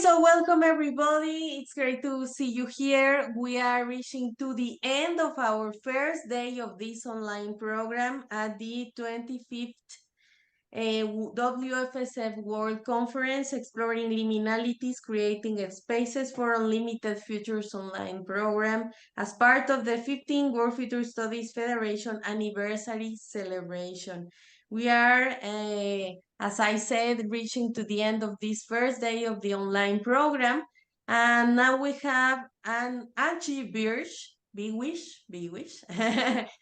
So welcome everybody. It's great to see you here. We are reaching to the end of our first day of this online program at the 25th WFSF World Conference, Exploring Liminalities, Creating Spaces for Unlimited Futures online program as part of the 15th World Future Studies Federation anniversary celebration. We are, as I said, reaching to the end of this first day of the online program. And now we have an Antje Bierwisch,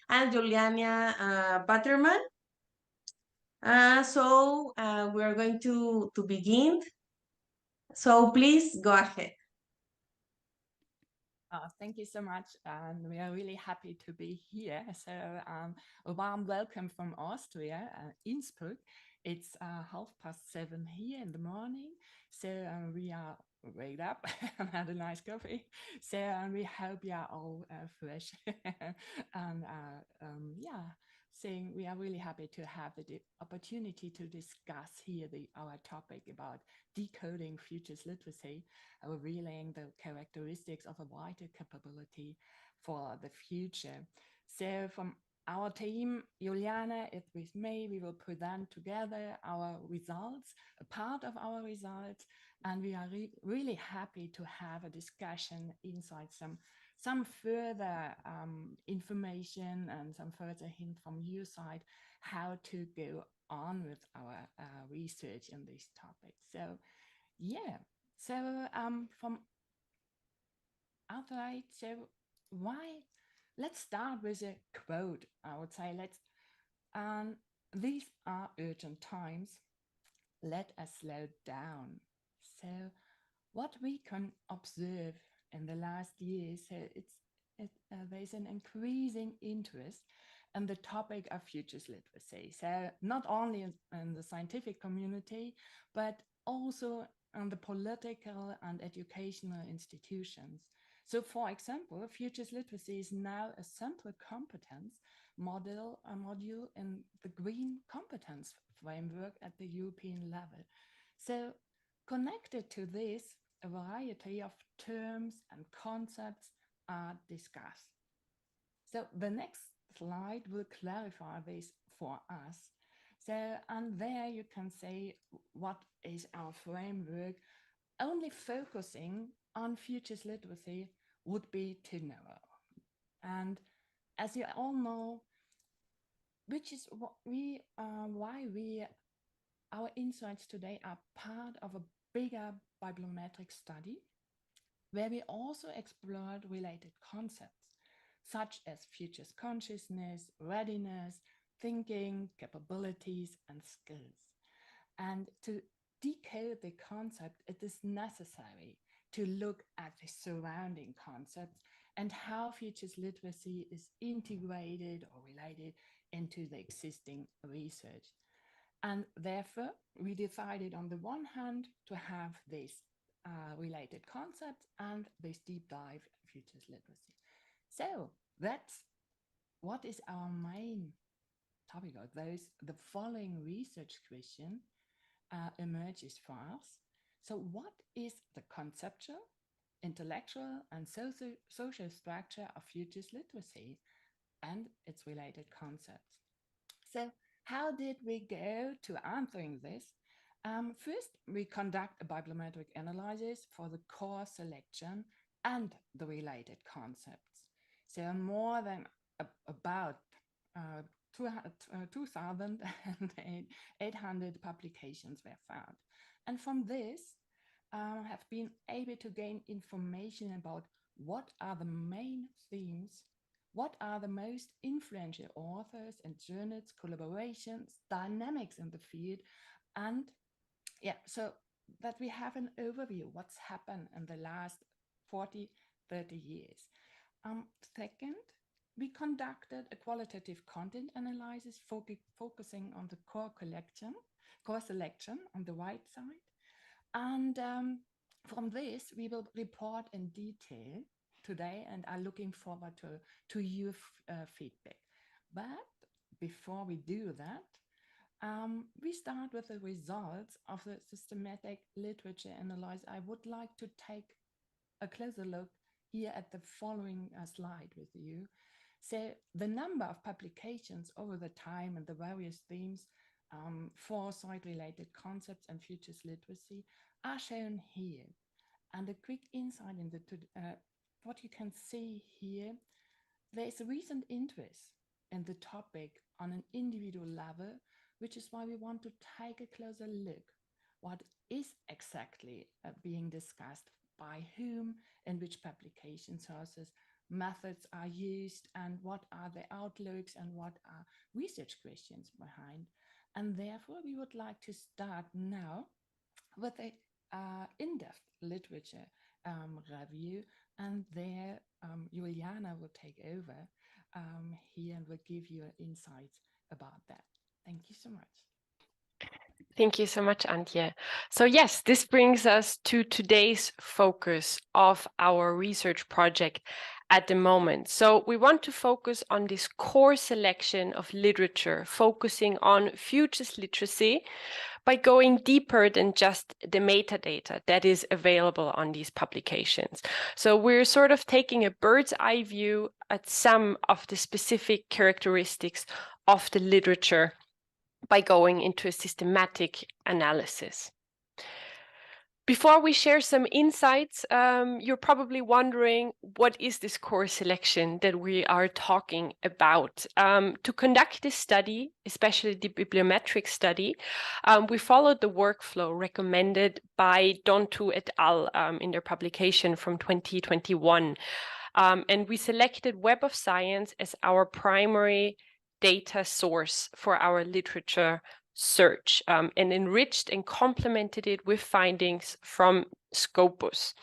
and Juliana Pattermann. We are going to begin. So please go ahead. Thank you so much. We are really happy to be here. So a warm welcome from Austria, Innsbruck. It's 7:30 here in the morning. So we are waked up and had a nice coffee. So we hope you are all fresh. And saying we are really happy to have the opportunity to discuss here our topic about decoding futures literacy, revealing the characteristics of a wider capability for the future. So from our team, Juliana is with me. We will present together our results, a part of our results, and we are really happy to have a discussion inside some further information and some further hint from your side how to go on with our research in this topic. So yeah, so from outside, so let's start with a quote. I would say these are urgent times. Let us slow down. So what we can observe in the last years, there's an increasing interest in the topic of futures literacy. So not only in the scientific community, but also in the political and educational institutions. So for example, futures literacy is now a central competence module in the green competence framework at the European level. So connected to this, a variety of terms and concepts are discussed. So the next slide will clarify this for us. So, and there you can say what is our framework. Only focusing on futures literacy would be too narrow. And as you all know, which is what our insights today are part of a bigger bibliometric study where we also explored related concepts such as futures consciousness, readiness, thinking, capabilities, and skills. And to decode the concept, it is necessary to look at the surrounding concepts and how futures literacy is integrated or related into the existing research. And therefore, we decided on the one hand to have these related concepts and this deep dive futures literacy. So that's what is our main topic of those. The following research question emerges for us. So what is the conceptual, intellectual, and social structure of futures literacy and its related concepts? So how did we go to answering this? First, we conduct a bibliometric analysis for the core selection and the related concepts. So more than about 2,800 publications were found. And from this, have been able to gain information about what are the main themes, what are the most influential authors and journals, collaborations, dynamics in the field, and so that we have an overview what's happened in the last 40, 30 years. Second, we conducted a qualitative content analysis focusing on the core selection on the right side. And from this, we will report in detail today and are looking forward to your feedback. But before we do that, We start with the results of the systematic literature analysis. I would like to take a closer look here at the following slide with you. So the number of publications over the time and the various themes, foresight-related concepts and futures literacy are shown here. And a quick insight into what you can see here, there is a recent interest in the topic on an individual level, which is why we want to take a closer look. What is exactly being discussed, by whom, in which publication sources, methods are used, and what are the outlooks and what are research questions behind. And therefore, we would like to start now with a in-depth literature review, and there Juliana will take over here and will give you insights about that. Thank you so much. Thank you so much, Antje. So yes, this brings us to today's focus of our research project at the moment. So we want to focus on this core selection of literature, focusing on futures literacy by going deeper than just the metadata that is available on these publications. So we're sort of taking a bird's eye view at some of the specific characteristics of the literature by going into a systematic analysis. Before we share some insights, you're probably wondering, what is this core selection that we are talking about? To conduct this study, especially the bibliometric study, we followed the workflow recommended by Dontu et al. In their publication from 2021. And we selected Web of Science as our primary data source for our literature search, and enriched and complemented it with findings from Scopus.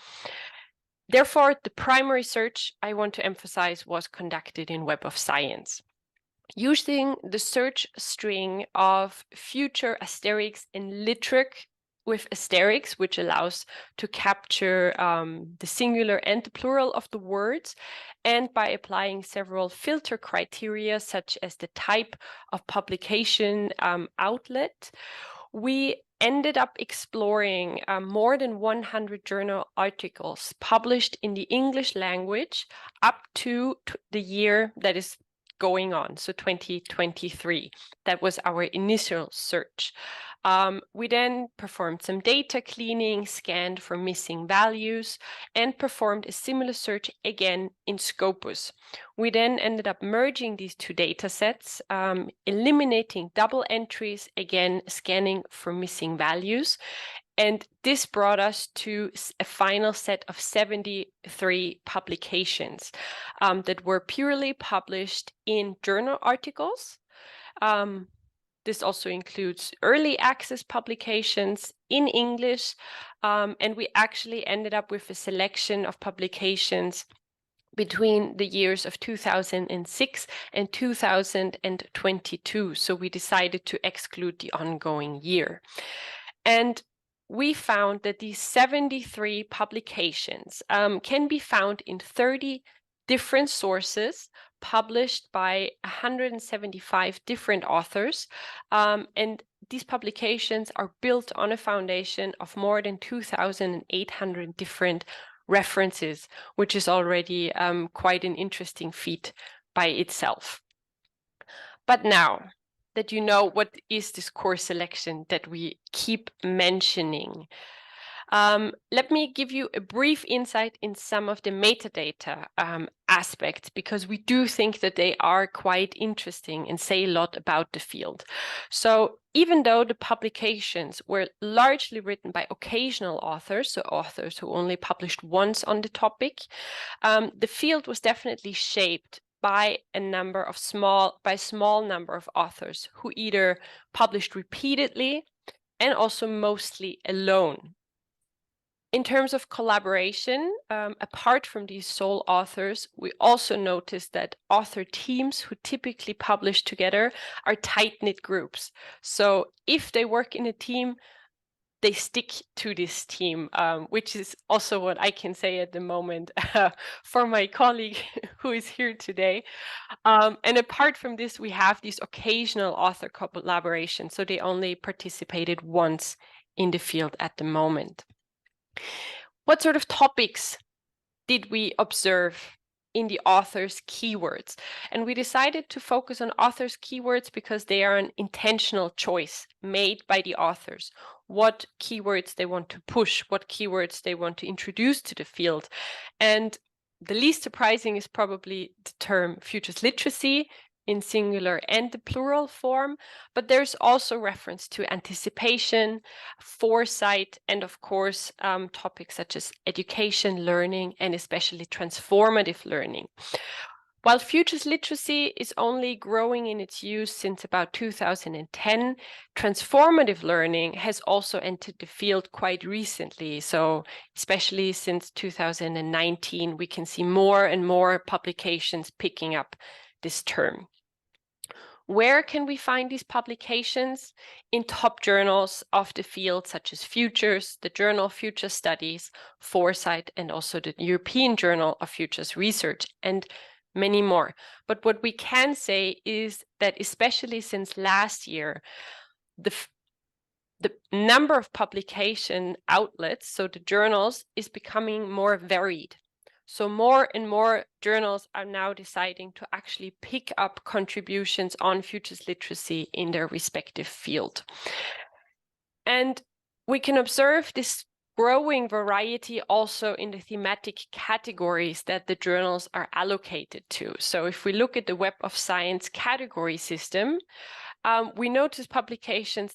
Therefore, the primary search, I want to emphasize, was conducted in Web of Science. Using the search string of future asterisk and literary with asterisk, which allows to capture the singular and the plural of the words, and by applying several filter criteria, such as the type of publication outlet, we ended up exploring more than 100 journal articles published in the English language up to the year that is going on, so 2023. That was our initial search. We then performed some data cleaning, scanned for missing values, and performed a similar search again in Scopus. We then ended up merging these two data sets, eliminating double entries, again scanning for missing values. And this brought us to a final set of 73 publications that were purely published in journal articles. This also includes early access publications in English, and we actually ended up with a selection of publications between the years of 2006 and 2022. So we decided to exclude the ongoing year. And we found that these 73 publications can be found in 30 different sources, published by 175 different authors, and these publications are built on a foundation of more than 2,800 different references, which is already quite an interesting feat by itself. But now that you know what is this core selection that we keep mentioning, let me give you a brief insight in some of the metadata aspects, because we do think that they are quite interesting and say a lot about the field. So even though the publications were largely written by occasional authors, so authors who only published once on the topic, the field was definitely shaped by a small number of authors who either published repeatedly and also mostly alone. In terms of collaboration, apart from these sole authors, we also noticed that author teams who typically publish together are tight-knit groups. So if they work in a team, they stick to this team, which is also what I can say at the moment for my colleague who is here today. And apart from this, we have these occasional author collaborations, so they only participated once in the field at the moment. What sort of topics did we observe in the author's keywords? And we decided to focus on author's keywords because they are an intentional choice made by the authors. What keywords they want to push, what keywords they want to introduce to the field. And the least surprising is probably the term futures literacy in singular and the plural form, but there's also reference to anticipation, foresight, and of course, topics such as education, learning, and especially transformative learning. While futures literacy is only growing in its use since about 2010, transformative learning has also entered the field quite recently. So especially since 2019, we can see more and more publications picking up this term. Where can we find these publications? In top journals of the field, such as Futures, the Journal of Future Studies, Foresight, and also the European Journal of Futures Research, and many more. But what we can say is that especially since last year, the number of publication outlets, so the journals, is becoming more varied. So more and more journals are now deciding to actually pick up contributions on futures literacy in their respective field. And we can observe this growing variety also in the thematic categories that the journals are allocated to. So if we look at the Web of Science category system, we notice publication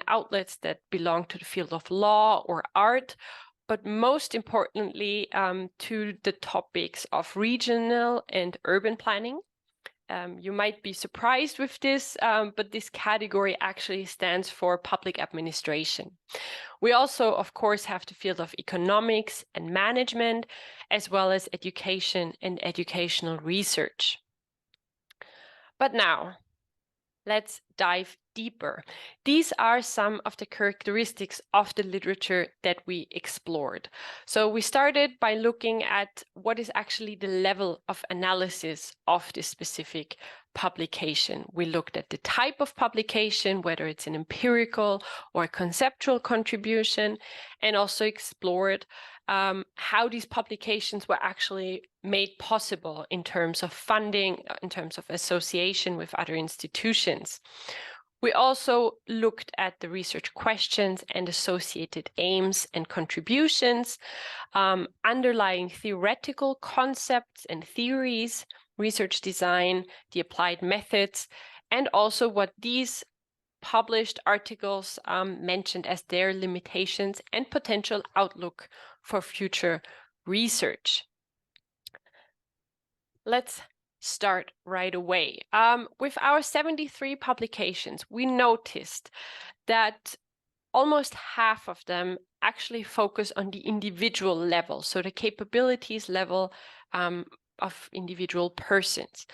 outlets that belong to the field of law or art, but most importantly to the topics of regional and urban planning. You might be surprised with this, but this category actually stands for public administration. We also, of course, have the field of economics and management, as well as education and educational research. But now, let's dive deeper. These are some of the characteristics of the literature that we explored. So we started by looking at what is actually the level of analysis of this specific publication. We looked at the type of publication, whether it's an empirical or a conceptual contribution, and also explored how these publications were actually made possible in terms of funding, in terms of association with other institutions. We also looked at the research questions and associated aims and contributions, underlying theoretical concepts and theories, research design, the applied methods, and also what these published articles mentioned as their limitations and potential outlook for future research. Let's start right away. With our 73 publications, we noticed that almost half of them actually focus on the individual level, so the capabilities level of individual persons.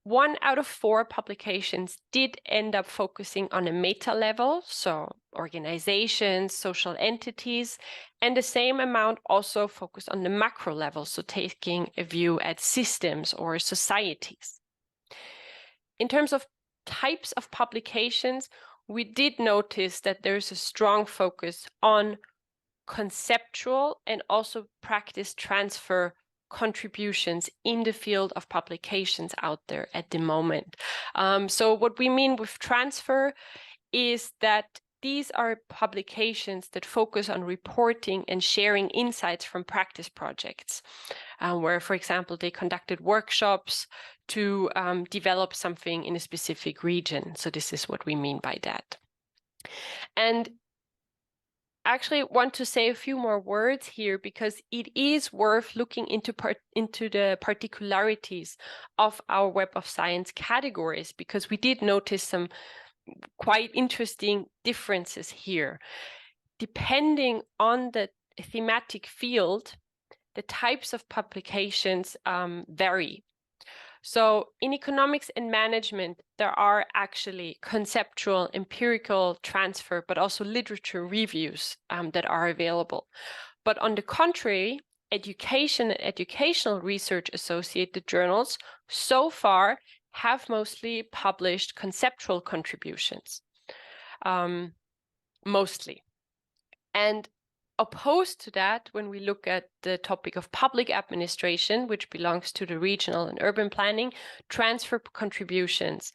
1 out of 4 publications did end up focusing on a meta level, so organizations, social entities, and the same amount also focused on the macro level, so taking a view at systems or societies. In terms of types of publications, we did notice that there's a strong focus on conceptual and also practice transfer contributions in the field of publications out there at the moment. So what we mean with transfer is that these are publications that focus on reporting and sharing insights from practice projects, where, for example, they conducted workshops to develop something in a specific region. So this is what we mean by that. And actually want to say a few more words here because it is worth looking into the particularities of our Web of Science categories, because we did notice some quite interesting differences here. Depending on the thematic field, the types of publications vary. So in economics and management, there are actually conceptual, empirical transfer, but also literature reviews that are available. But on the contrary, education and educational research associated journals so far have mostly published conceptual contributions, mostly. And opposed to that, when we look at the topic of public administration, which belongs to the regional and urban planning, transfer contributions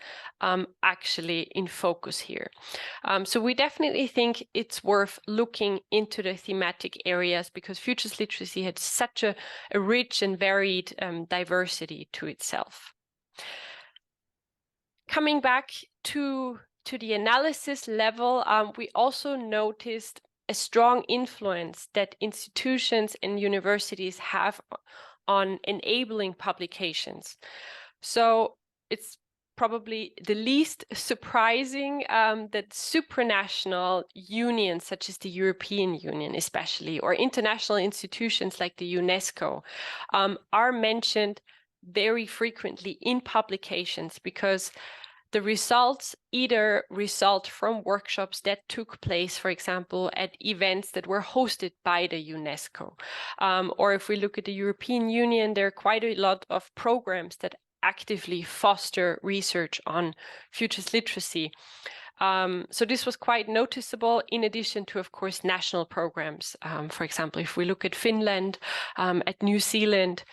actually in focus here. So we definitely think it's worth looking into the thematic areas because futures literacy had such a rich and varied diversity to itself. Coming back to the analysis level, we also noticed a strong influence that institutions and universities have on enabling publications. So it's probably the least surprising that supranational unions such as the European Union especially, or international institutions like the UNESCO are mentioned very frequently in publications because the results either result from workshops that took place, for example, at events that were hosted by the UNESCO. Or if we look at the European Union, there are quite a lot of programs that actively foster research on futures literacy. So this was quite noticeable in addition to, of course, national programs. For example, if we look at Finland, at New Zealand,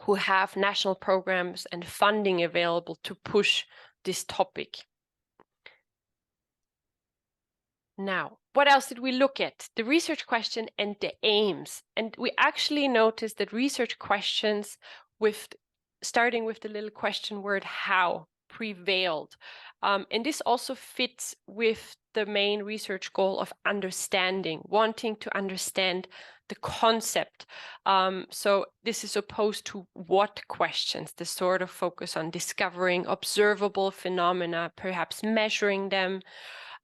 who have national programs and funding available to push this topic. Now, what else did we look at? The research question and the aims. And we actually noticed that research questions starting with the little question word how prevailed. And this also fits with the main research goal of understanding, wanting to understand the concept. So this is opposed to what questions, the sort of focus on discovering observable phenomena, perhaps measuring them.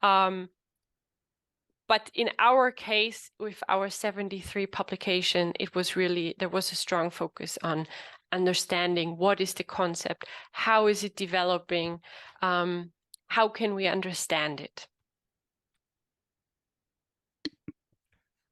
But in our case, with our 73 publication, there was a strong focus on understanding what is the concept, how is it developing, how can we understand it?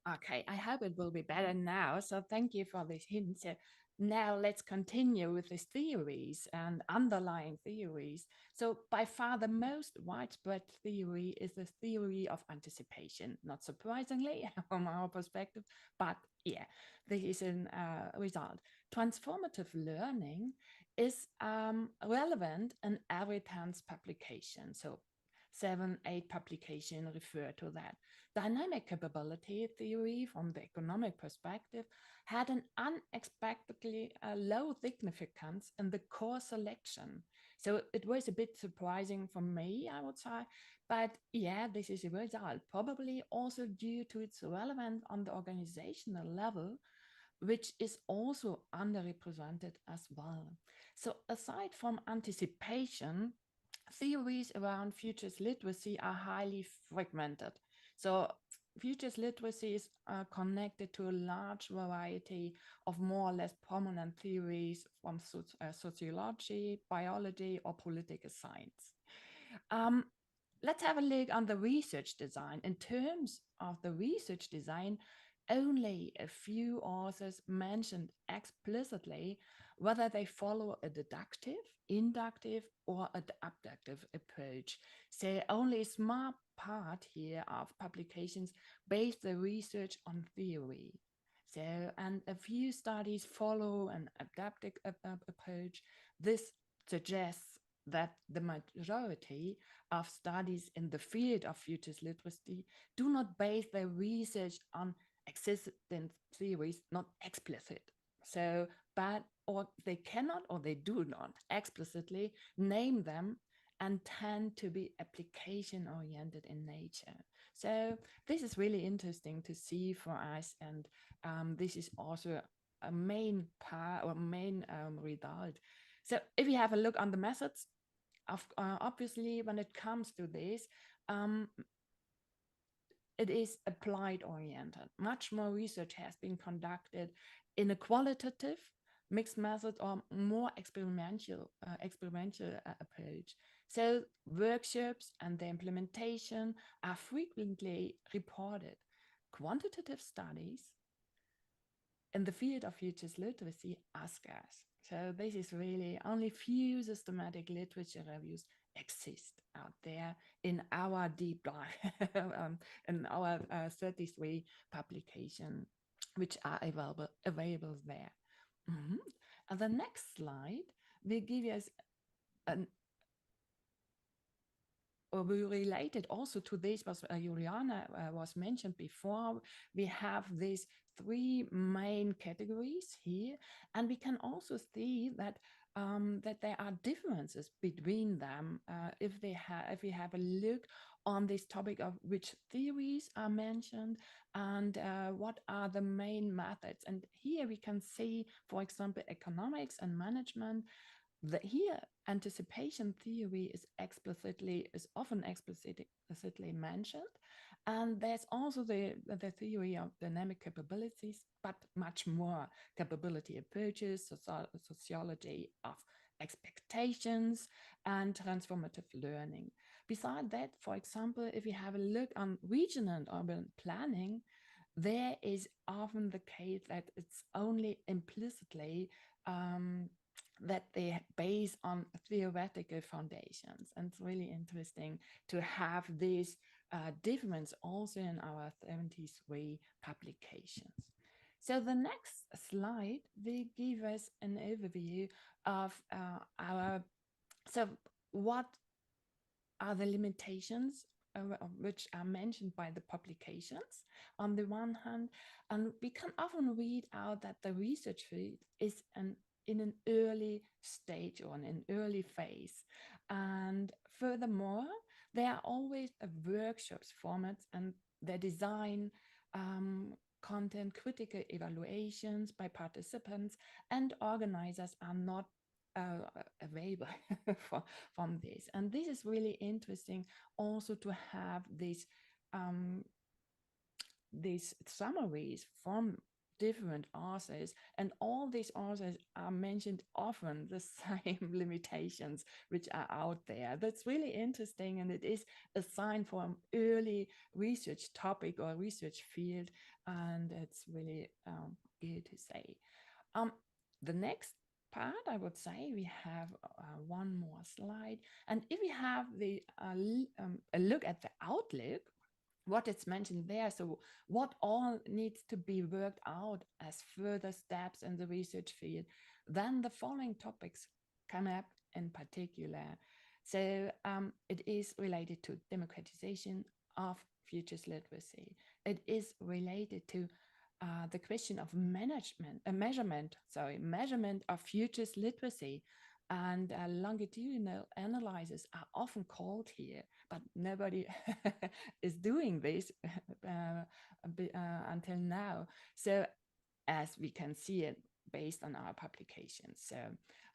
Okay, I hope it will be better now. So thank you for this hint. So now let's continue with these theories and underlying theories. So by far the most widespread theory is the theory of anticipation. Not surprisingly from our perspective, but yeah, this is a result. Transformative learning is relevant in every 10th publication. So 7, 8 publications refer to that. Dynamic capability theory from the economic perspective had an unexpectedly low significance in the core selection. So it was a bit surprising for me, I would say. But yeah, this is a result, probably also due to its relevance on the organizational level, which is also underrepresented as well. So aside from anticipation, theories around futures literacy are highly fragmented. So futures literacy is connected to a large variety of more or less prominent theories from sociology, biology, or political science. Let's have a look on the research design. In terms of the research design, only a few authors mentioned explicitly whether they follow a deductive, inductive, or an abductive approach. So only a small part here of publications base the research on theory. So, and a few studies follow an abductive approach. This suggests that the majority of studies in the field of futures literacy do not base their research on existent theories, not explicit. So, but or they cannot or they do not explicitly name them and tend to be application oriented in nature. So this is really interesting to see for us, and this is also a main part or main result. So if you have a look on the methods, obviously when it comes to this, it is applied oriented. Much more research has been conducted in a qualitative mixed method or more experimental approach. So workshops and the implementation are frequently reported. Quantitative studies in the field of futures literacy are scarce. So this is really only few systematic literature reviews exist out there in our deep dive, in our 33 publications, which are available there. Mm-hmm. And the next slide will give us an we related also to this, was Juliana was mentioned before. We have these three main categories here, and we can also see that that there are differences between them if we have a look on this topic of which theories are mentioned and what are the main methods. And here we can see, for example, economics and management. Here, anticipation theory is often explicitly mentioned, and there's also the theory of dynamic capabilities, but much more capability approaches, sociology of expectations, and transformative learning. Beside that, for example, if you have a look on regional and urban planning, there is often the case that it's only implicitly that they base on theoretical foundations. And it's really interesting to have this difference also in our 73 publications. So the next slide will give us an overview of so what are the limitations which are mentioned by the publications on the one hand, and we can often read out that the research field is in an early stage or in an early phase. And furthermore, there are always workshops formats and their design, content, critical evaluations by participants and organizers are not available from this. And this is really interesting also to have these summaries from different authors, and all these authors are mentioned often the same limitations which are out there. That's really interesting, and it is a sign for an early research topic or research field, and it's really good to say. The next part, I would say, we have one more slide, and if we have the a look at the outlook, what it's mentioned there, so what all needs to be worked out as further steps in the research field, then the following topics come up in particular. So it is related to democratization of futures literacy. It is related to the question of measurement of futures literacy, and longitudinal analyses are often called here, but nobody is doing this until now. So as we can see it based on our publications. So,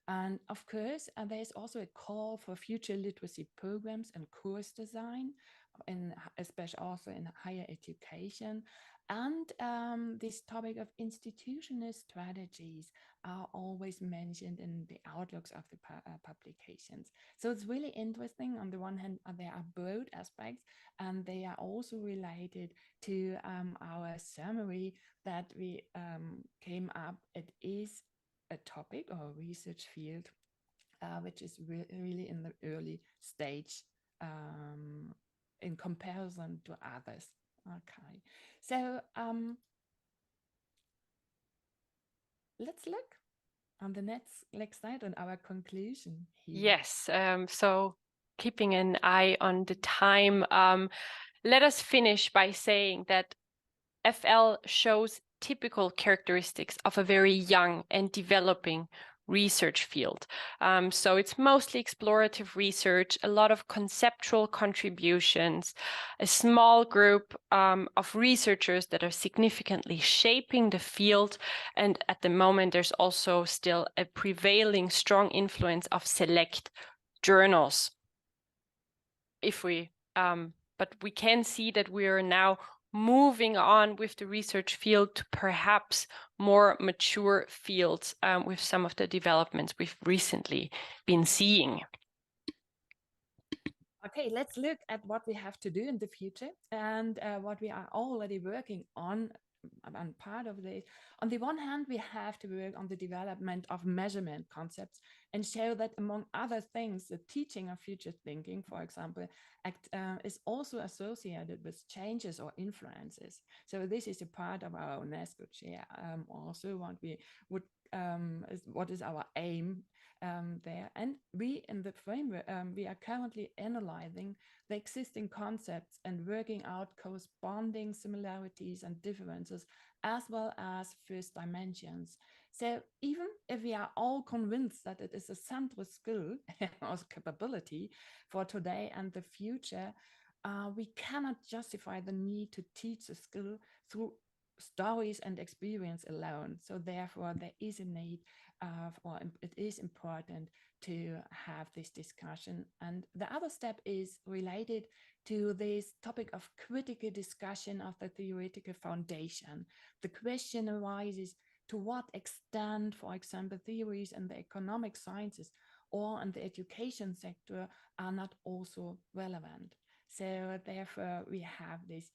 and of course, there's also a call for future literacy programs and course design, especially also in higher education. And this topic of institutional strategies are always mentioned in the outlooks of the publications. So it's really interesting. On the one hand, there are broad aspects, and they are also related to our summary that we came up. It is a topic or a research field which is really in the early stage in comparison to others. Okay, so let's look on the next slide on our conclusion here. Yes, so keeping an eye on the time, let us finish by saying that FL shows typical characteristics of a very young and developing research field. So it's mostly explorative research, a lot of conceptual contributions, a small group of researchers that are significantly shaping the field. And at the moment, there's also still a prevailing strong influence of select journals. But we can see that we are now moving on with the research field to perhaps more mature fields with some of the developments we've recently been seeing. Okay, let's look at what we have to do in the future and what we are already working on. And part of this, on the one hand, we have to work on the development of measurement concepts and show that, among other things, the teaching of future thinking, for example, is also associated with changes or influences. So this is a part of our UNESCO chair. Also, what we would what is our aim there. And we, in the framework, we are currently analyzing the existing concepts and working out corresponding similarities and differences, as well as first dimensions. So even if we are all convinced that it is a central skill or capability for today and the future, we cannot justify the need to teach the skill through stories and experience alone. So therefore, there is a need or it is important to have this discussion. And the other step is related to this topic of critical discussion of the theoretical foundation. The question arises, to what extent, for example, theories in the economic sciences or in the education sector are not also relevant. So therefore, we have this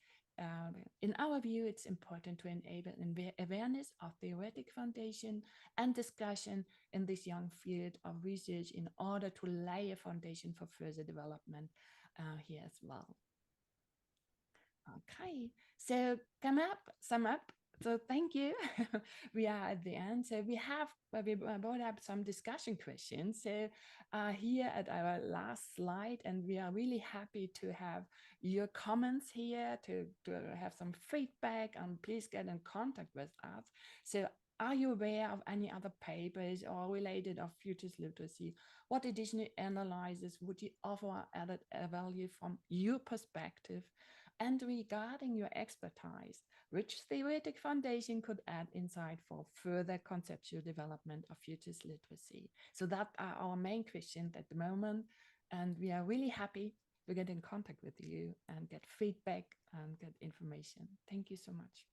in our view, it's important to enable awareness of theoretic foundation and discussion in this young field of research in order to lay a foundation for further development here as well. Okay, so sum up. So thank you. We are at the end. So we brought up some discussion questions. So here at our last slide, and we are really happy to have your comments here, to have some feedback, and please get in contact with us. So are you aware of any other papers or related of futures literacy? What additional analysis would you offer added value from your perspective? And regarding your expertise, which theoretic foundation could add insight for further conceptual development of futures literacy? So that are our main questions at the moment. And we are really happy to get in contact with you and get feedback and get information. Thank you so much.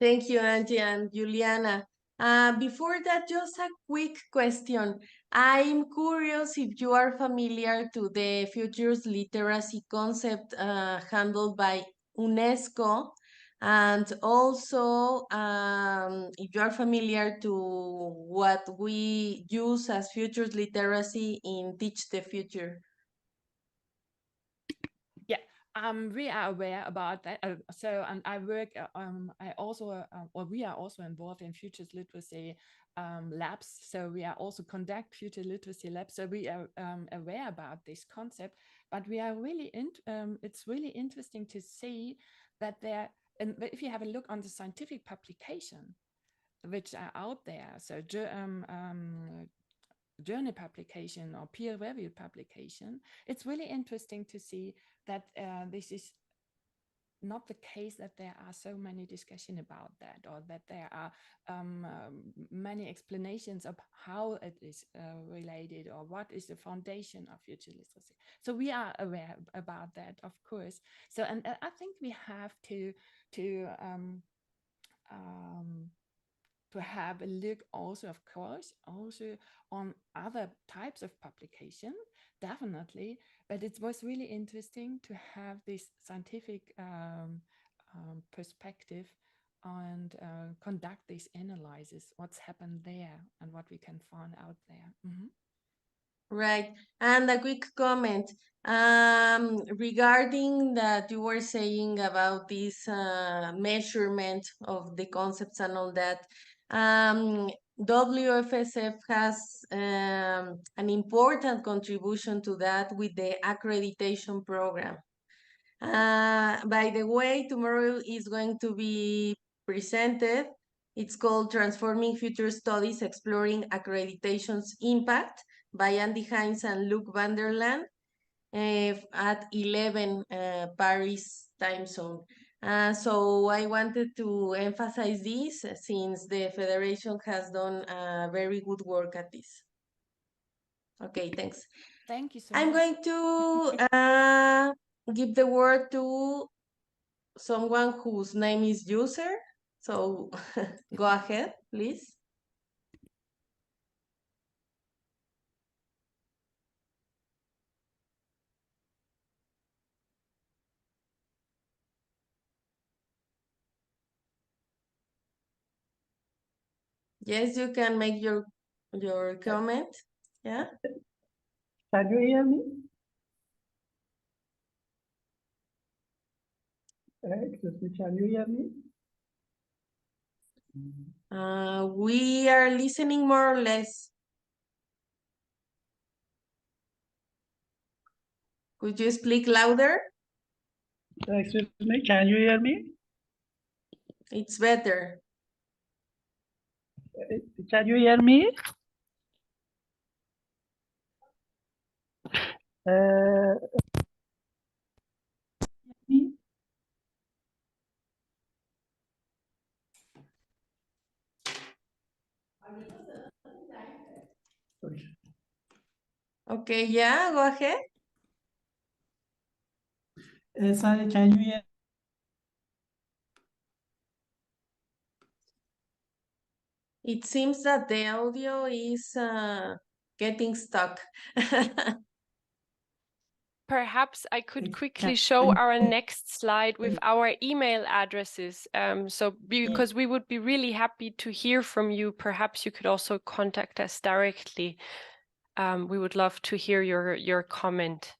Thank you, Antje and Juliana. Before that, just a quick question. I'm curious if you are familiar to the futures literacy concept handled by UNESCO, and also if you are familiar to what we use as futures literacy in Teach the Future. Yeah, we are aware about that. And I work, I also, or we are also involved in futures literacy labs. So we are also conduct future literacy labs. So we are aware about this concept, but we are really, it's really interesting to see that there, and if you have a look on the scientific publication, which are out there, so journal publication or peer-reviewed publication, it's really interesting to see that this is not the case that there are so many discussion about that, or that there are many explanations of how it is related, or what is the foundation of future literacy. So we are aware about that, of course. So, and I think we have to have a look also, of course, also on other types of publication, definitely. But it was really interesting to have this scientific perspective and conduct this analysis, what's happened there and what we can find out there. Mm-hmm. Right. And a quick comment regarding that you were saying about this measurement of the concepts and all that. WFSF has an important contribution to that with the accreditation program. By the way, tomorrow is going to be presented. It's called Transforming Future Studies, Exploring Accreditation's Impact by Andy Hines and Luc van der Laan at 11 Paris time zone. So I wanted to emphasize this since the Federation has done very good work at this. Okay, thanks. Thank you so I'm much. going to give the word to someone whose name is user. So go ahead, please. Yes, you can make your comment. Yeah. Can you hear me? Excuse me, can you hear me? We are listening more or less. Could you speak louder? Excuse me, can you hear me? It's better. Can you hear me? Okay, yeah, go ahead. Sorry, can you hear? It seems that the audio is getting stuck. Perhaps I could quickly show our next slide with our email addresses. Because we would be really happy to hear from you, perhaps you could also contact us directly. We would love to hear your comment.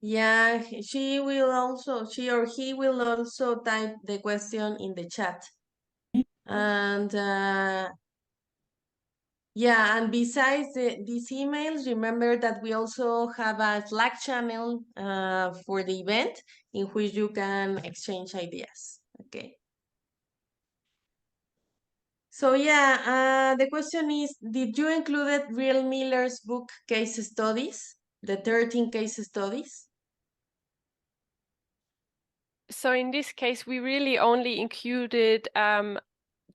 Yeah, she or he will also type the question in the chat. And yeah, and besides these emails, remember that we also have a Slack channel for the event in which you can exchange ideas. Okay. So yeah, the question is, did you include Real Miller's book case studies, the 13 case studies? So in this case, we really only included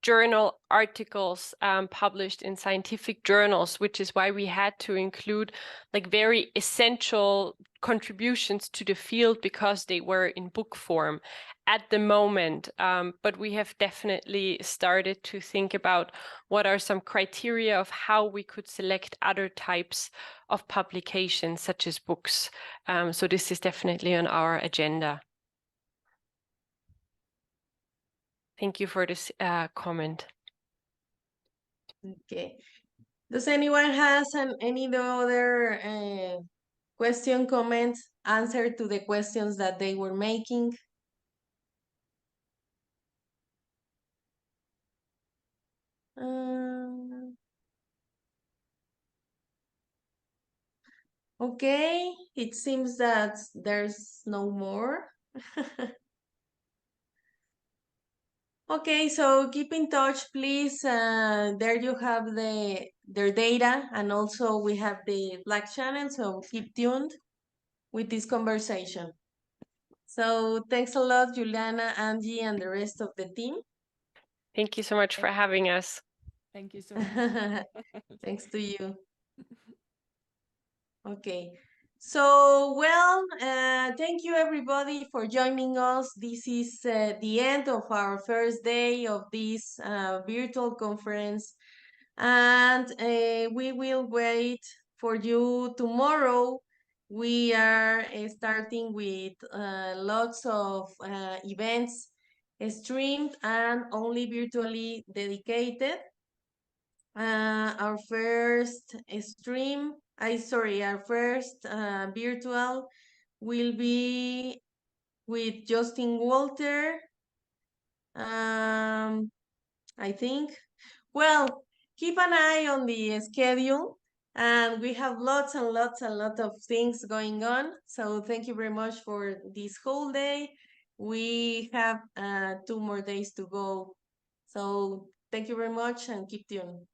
journal articles published in scientific journals, which is why we had to include like very essential contributions to the field because they were in book form at the moment. But we have definitely started to think about what are some criteria of how we could select other types of publications, such as books. So this is definitely on our agenda. Thank you for this comment. Okay. Does anyone has any other question, comments, answer to the questions that they were making? Okay, it seems that there's no more. Okay, so keep in touch, please. There you have their data, and also we have the Slack channel, so keep tuned with this conversation. So thanks a lot, Juliana, Angie, and the rest of the team. Thank you so much for having us. Thank you so much. Thanks to you. Okay. So, well, thank you everybody for joining us. This is the end of our first day of this virtual conference. And we will wait for you tomorrow. We are starting with lots of events streamed and only virtually dedicated. Our first stream, our first virtual will be with Justin Walter. I think. Well, keep an eye on the schedule, and we have lots and lots of things going on. So thank you very much for this whole day. We have 2 more days to go. So thank you very much and keep tuned.